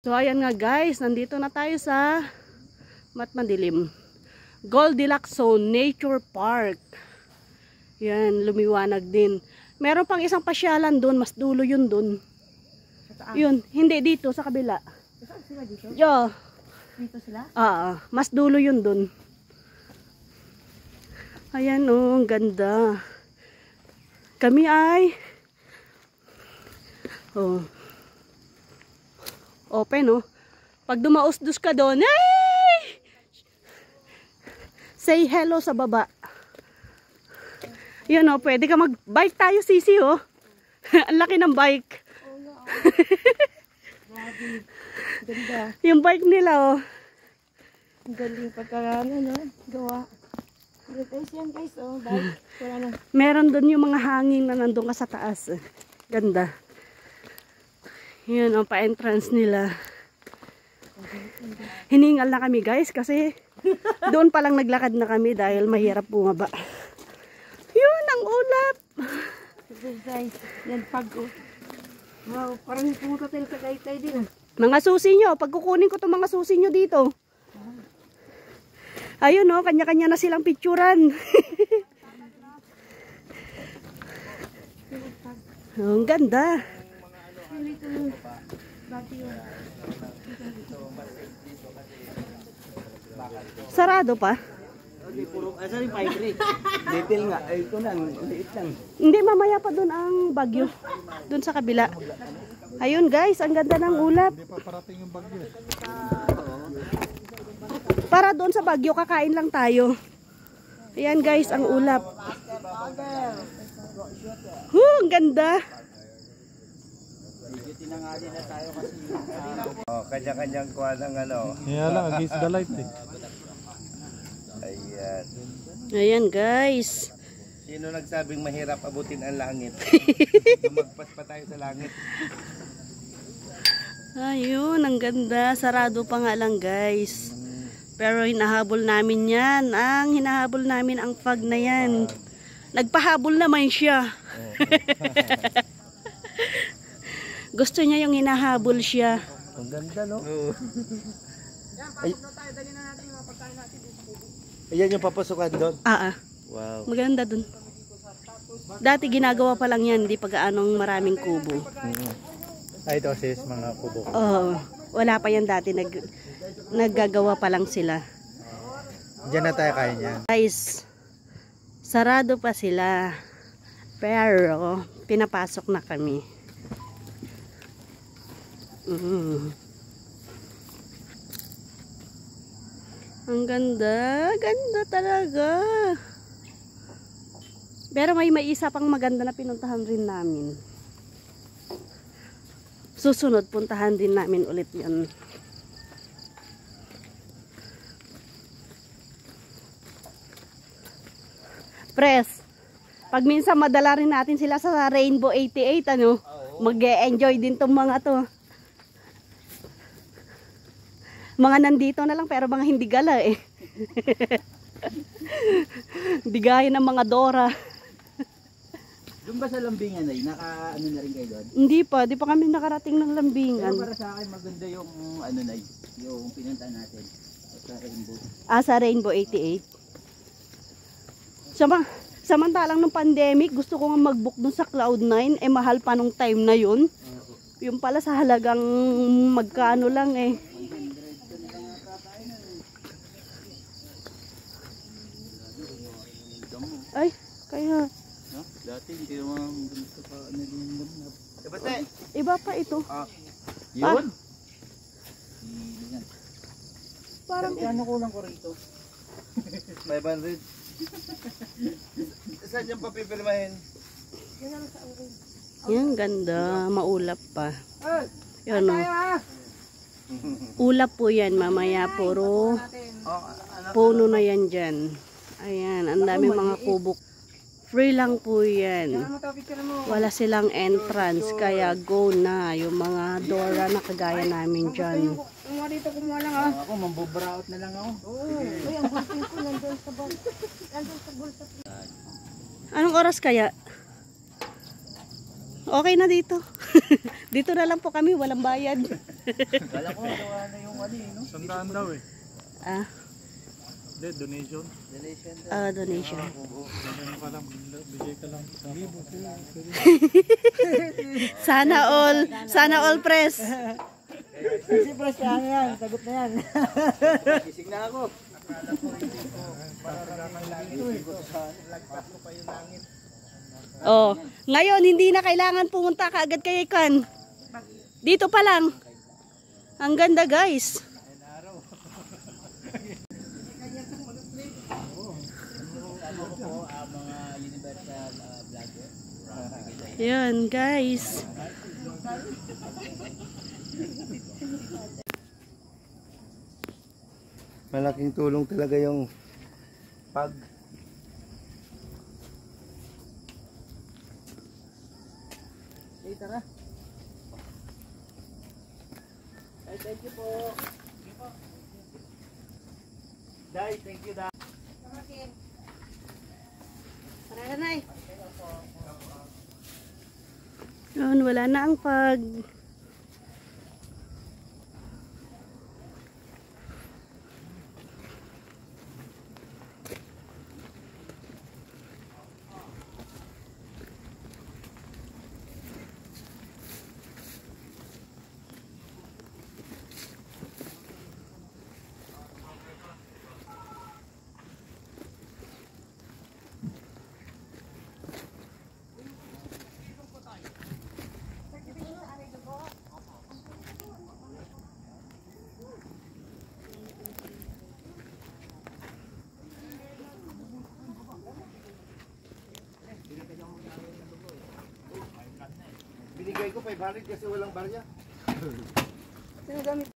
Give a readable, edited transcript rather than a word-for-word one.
So ayan nga guys, nandito na tayo sa madilim. Goldilocks Zone Nature Park. Yan, lumiwanag din. Meron pang isang pasyalan doon, mas dulo yun doon. Yun, hindi dito sa kabila. Saan sila dito? Yo. Dito sila? Mas dulo yun doon. Ayan oh, ang ganda. Kami ay open oh. Pag dumausdos ka doon, hey! Say hello sa baba. Yun oh, pwede ka mag-bike tayo, Sisi oh. Ang laki ng bike. Ganda. Yung bike nila oh. Ang galing pagkaraan no? Gawa. Guys yan guys oh. Bike. Wala na. Meron doon yung mga hangin na nandun ka sa taas. Ganda. Yun ang pa-entrance nila. Hiningal na kami guys kasi doon palang naglakad na kami dahil mahirap bumaba. Yun ang ulap. Guys, yan pag wow, parang pumunta tayo sa Taytay din. Mga susi nyo, pag kukunin ko itong mga susi nyo dito. Ayun o, kanya-kanya na silang picturan. Ang ganda. Sarado pa? Detail nga, ay ito lang, liit lang. Hindi, mamaya pa doon ang bagyo. Doon sa kabila. Ayun guys, ang ganda ng ulap. Hindi pa parating yung bagyo. Para doon sa bagyo, kakain lang tayo. Ayan guys, ang ulap. Ang ganda. Kanya-kanyang kuha ng ano. Kaya lang, against the light eh. Ayan. Ayan guys. Sino nagsabing mahirap abutin ang langit? Lumagpas pa tayo sa langit. Ayun, ang ganda. Sarado pa nga lang guys. Pero hinahabol namin yan. Ang hinahabol namin ang fog na yan. Nagpahabol naman siya. Gusto niya yung hinahabol siya. Ang ganda no? Ay, ayan yung papasukan doon. Wow. Maganda dun. Dati ginagawa pa lang yan. Hindi pa gaanong maraming kubo. Ay, ito sis, mga kubo. Wala pa yan dati. Naggagawa pa lang sila. Diyan na tayo kaya niyan. Guys, sarado pa sila. Pero, pinapasok na kami. Ang ganda. Ganda talaga. Pero may isa pang maganda na pinuntahan rin namin. Susunod, puntahan din namin ulit yan. Press, pag minsan madala rin natin sila sa Rainbow 88, ano? Mag-e-enjoy din tong mga to. Mga nandito na lang pero mga hindi gala eh. Di gaya ng mga Dora. Doon ba sa lambingan ay naka-ano na rin kayo doon? Hindi pa, di pa kami nakarating ng lambingan. Pero para sa akin maganda yung ano na yung pinunta natin sa Rainbow. Sa Rainbow 88. Samantalang nung pandemic, gusto ko nga mag-book dun sa Cloud9, mahal pa nung time na yun. Yung pala sa halagang magkano lang eh. Ay, kaya Dati hindi naman gusto pa ano din doon. iba pa ito. Yun? Parang Ano kulang ko rito? 500. Saan yung papipirmahin? yan, ganda. Maulap pa. Yan o. Ulap po yan. Mamaya puro puno na yan dyan. Ayan, ang dami mga kubok. Free lang po yan. Wala silang entrance. Kaya go na. Yung mga Dora na kagaya namin dyan. Kumuha lang ah. Ako, mambobraot na lang ako. Uy, ang bulsin ko nandun sa bulsa. Nandun sa bulsa. Anong oras kaya? Okay na dito. Dito na lang po kami, walang bayad. Kala ko, gawa na yung ano eh, no? Sandaan daw eh. Ah, Hindi, donation. Donation daw. donation. Ano ka lang, bigay ka lang. 1,000. Sana all press. Kasi press yan yan, sagot na yan. Gising na ako. Akala ko hindi ko pararating ng langit. Lagpas ko pa yung langit. Oh, ngayon hindi na kailangan pumunta kaagad kay Ikan. Dito pa lang. Ang ganda, guys. Ako po ang mga universal vlogger. Yan, guys. Malaking tulong talaga yung pag tara. Ay, thank you po. Dai, thank you, Dai. Tara na eh. Yun, wala na ang pag. Binigay ko 500 kasi walang barya. Sino gamit?